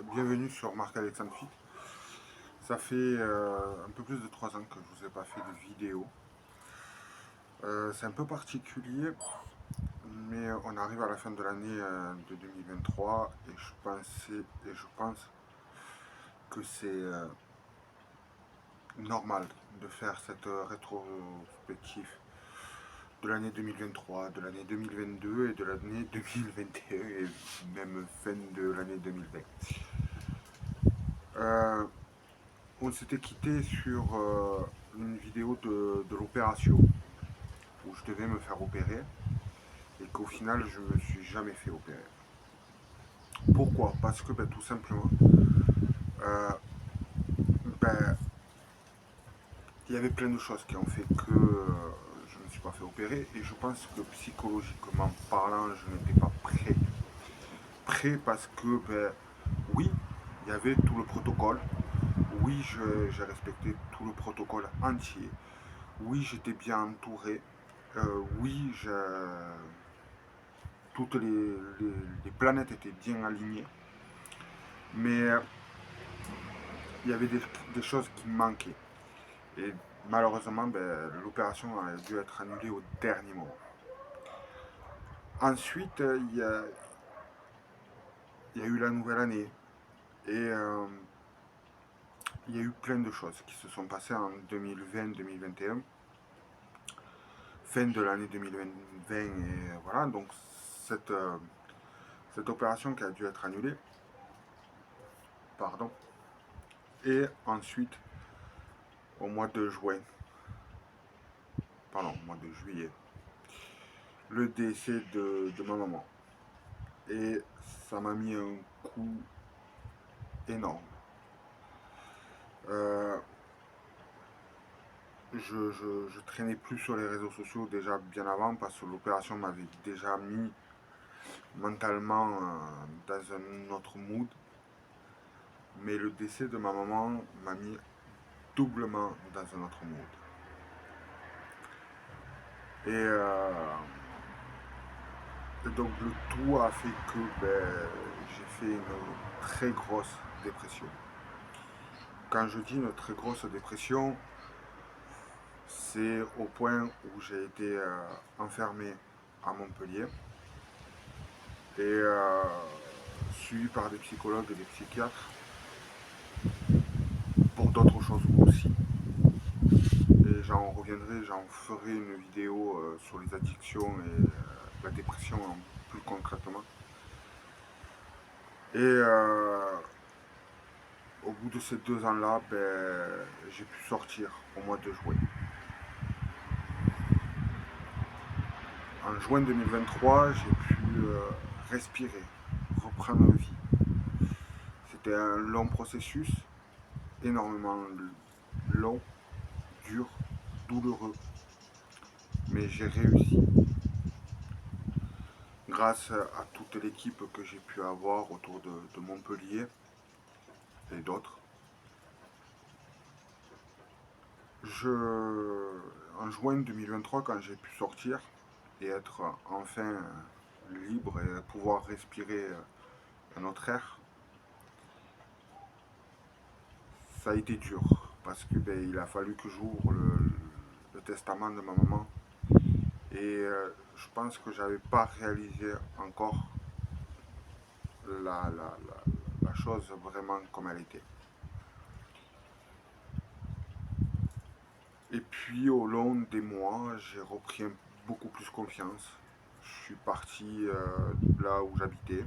Bienvenue sur Marc-Alexandre Fit. Ça fait un peu plus de 3 ans que je vous ai pas fait de vidéo. C'est un peu particulier, mais on arrive à la fin de l'année de 2023 et je pense que c'est normal de faire cette rétrospective de l'année 2023, de l'année 2022 et de l'année 2021 et même fin de l'année 2020. Euh, on s'était quitté sur une vidéo de l'opération où je devais me faire opérer et qu'au final je me suis jamais fait opérer. Pourquoi? Parce que tout simplement, euh, ben, il y avait plein de choses qui ont fait que je ne me suis pas fait opérer et je pense que psychologiquement parlant, je n'étais pas prêt. Prêt parce que, oui, il y avait tout le protocole. Oui, j'ai respecté tout le protocole entier. Oui, j'étais bien entouré. Oui, toutes les planètes étaient bien alignées. Mais il y avait des choses qui manquaient. Et malheureusement, l'opération a dû être annulée au dernier moment. Ensuite, il y a eu la nouvelle année. Et il y a eu plein de choses qui se sont passées en 2020-2021. Fin de l'année 2020. Et voilà, donc cette, euh, cette opération qui a dû être annulée. Pardon. Et ensuite, au mois de juin, pardon, au mois de juillet, le décès de ma maman. Et ça m'a mis un coup énorme. Euh, je traînais plus sur les réseaux sociaux déjà bien avant parce que l'opération m'avait déjà mis mentalement dans un autre mood. Mais le décès de ma maman m'a mis doublement dans un autre mood. Et donc le tout a fait que j'ai fait une très grosse dépression. Quand je dis une très grosse dépression, c'est au point où j'ai été enfermé à Montpellier et suivi par des psychologues et des psychiatres pour d'autres choses aussi. Et j'en ferai une vidéo sur les addictions et la dépression plus concrètement. Et au bout de ces 2 ans-là, j'ai pu sortir au mois de juin. En juin 2023, j'ai pu respirer, reprendre vie. C'était un long processus, énormément long, dur, douloureux, mais j'ai réussi. Grâce à toute l'équipe que j'ai pu avoir autour de Montpellier et d'autres. En juin 2023, quand j'ai pu sortir et être enfin libre et pouvoir respirer un autre air, ça a été dur parce que il a fallu que j'ouvre le testament de ma maman et je pense que j'avais pas réalisé encore la chose vraiment comme elle était. Et puis au long des mois, j'ai repris beaucoup plus confiance. Je suis parti là où j'habitais.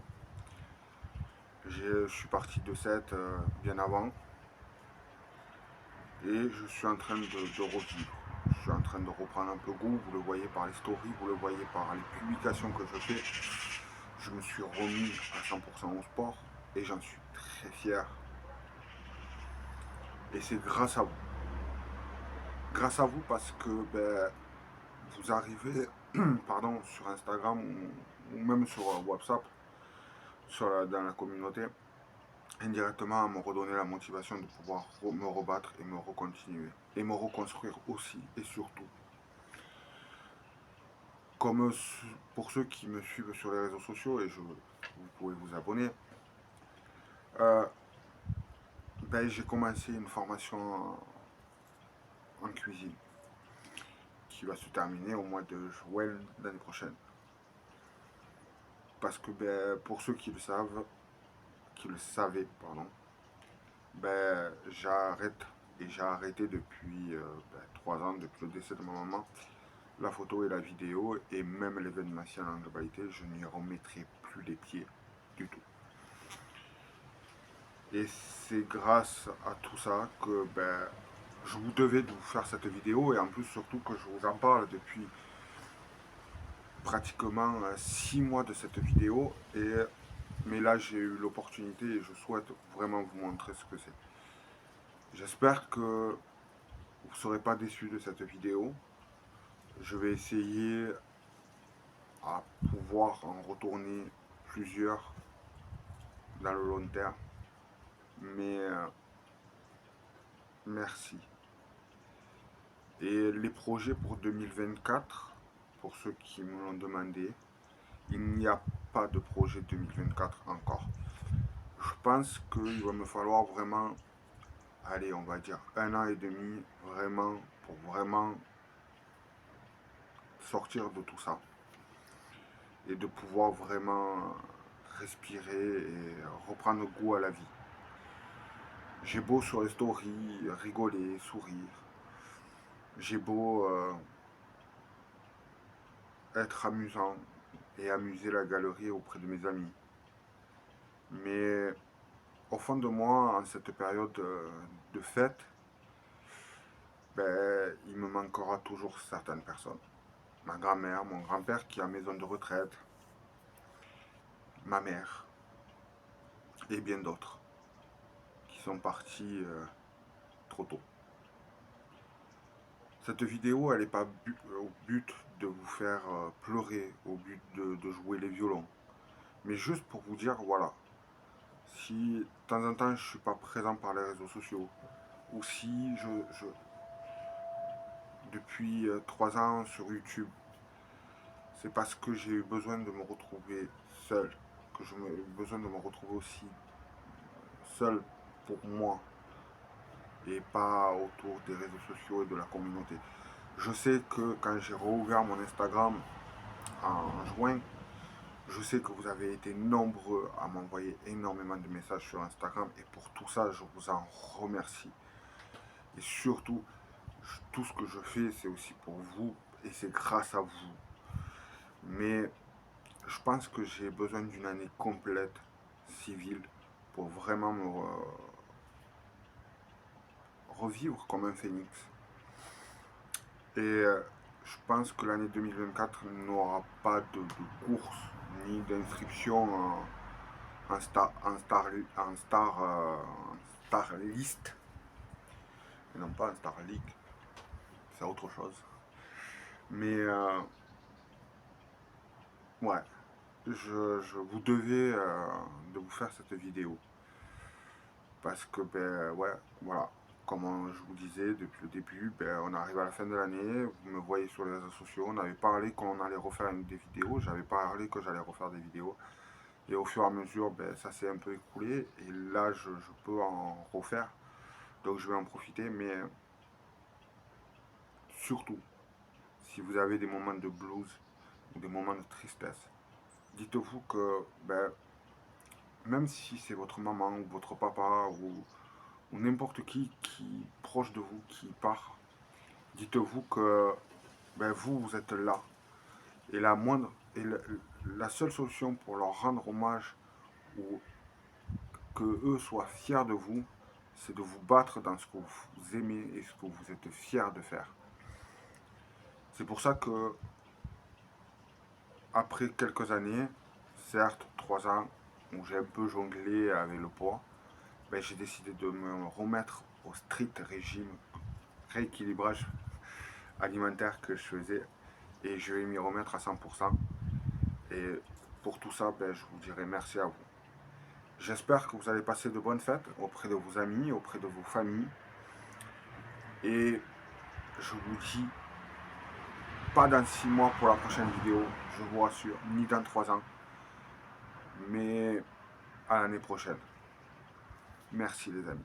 Je suis parti de Sète bien avant. Et je suis en train de revivre. Je suis en train de reprendre un peu goût. Vous le voyez par les stories, vous le voyez par les publications que je fais. Je me suis remis à 100% au sport et j'en suis très fier. Et c'est grâce à vous. Grâce à vous parce que vous arrivez pardon, sur Instagram ou même sur WhatsApp, dans la communauté, indirectement à me redonner la motivation de pouvoir me rebattre et me recontinuer. Et me reconstruire aussi et surtout. Comme pour ceux qui me suivent sur les réseaux sociaux, et vous pouvez vous abonner, Euh, j'ai commencé une formation en cuisine qui va se terminer au mois de juin l'année prochaine. Parce que pour ceux qui le savent, qui le savaient, pardon, j'arrête et j'ai arrêté depuis 3 ans, depuis le décès de ma maman, la photo et la vidéo et même l'événementiel en globalité, je n'y remettrai plus les pieds du tout. Et c'est grâce à tout ça que je vous devais de vous faire cette vidéo et en plus surtout que je vous en parle depuis pratiquement 6 mois de cette vidéo. Mais là j'ai eu l'opportunité et je souhaite vraiment vous montrer ce que c'est. J'espère que vous ne serez pas déçus de cette vidéo. Je vais essayer à pouvoir en retourner plusieurs dans le long terme. Mais merci. Et les projets pour 2024, pour ceux qui me l'ont demandé, il n'y a pas de projet 2024 encore. Je pense qu'il va me falloir vraiment, allez, on va dire 1 an et demi, vraiment, pour vraiment sortir de tout ça. Et de pouvoir vraiment respirer et reprendre goût à la vie. J'ai beau sur les stories rigoler, sourire. J'ai beau être amusant et amuser la galerie auprès de mes amis. Mais au fond de moi, en cette période de fête, il me manquera toujours certaines personnes. Ma grand-mère, mon grand-père qui est en maison de retraite, ma mère et bien d'autres qui sont partis trop tôt. Cette vidéo, elle n'est pas au but de vous faire pleurer, au but de jouer les violons. Mais juste pour vous dire, voilà, si de temps en temps je ne suis pas présent par les réseaux sociaux, ou si depuis 3 ans sur YouTube, c'est parce que j'ai eu besoin de me retrouver seul, que j'ai eu besoin de me retrouver aussi seul pour moi, et pas autour des réseaux sociaux et de la communauté. Je sais que quand j'ai rouvert mon Instagram en juin, je sais que vous avez été nombreux à m'envoyer énormément de messages sur Instagram et pour tout ça, je vous en remercie. Et surtout, tout ce que je fais, c'est aussi pour vous et c'est grâce à vous. Mais je pense que j'ai besoin d'une année complète civile pour vraiment me revivre comme un phénix. Et je pense que l'année 2024 n'aura pas de course ni d'inscription en star list, et non pas en star league, c'est autre chose. Mais ouais, je vous devais de vous faire cette vidéo. Parce que, ouais, voilà, comme je vous disais depuis le début, on arrive à la fin de l'année, vous me voyez sur les réseaux sociaux, on avait parlé qu'on allait refaire des vidéos, j'avais parlé que j'allais refaire des vidéos, et au fur et à mesure, ça s'est un peu écoulé, et là, je peux en refaire, donc je vais en profiter, mais surtout, si vous avez des moments de blues, ou des moments de tristesse, dites-vous que, même si c'est votre maman, ou votre papa, ou n'importe qui proche de vous qui part, dites-vous que vous êtes là. Et la seule solution pour leur rendre hommage ou que eux soient fiers de vous, c'est de vous battre dans ce que vous aimez et ce que vous êtes fiers de faire. C'est pour ça que, après quelques années, certes 3 ans où j'ai un peu jonglé avec le poids, j'ai décidé de me remettre au strict régime, rééquilibrage alimentaire que je faisais et je vais m'y remettre à 100%. Et pour tout ça, je vous dirai merci à vous. J'espère que vous allez passer de bonnes fêtes auprès de vos amis, auprès de vos familles. Et je vous dis, pas dans 6 mois pour la prochaine vidéo, je vous rassure, ni dans 3 ans, mais à l'année prochaine. Merci les amis.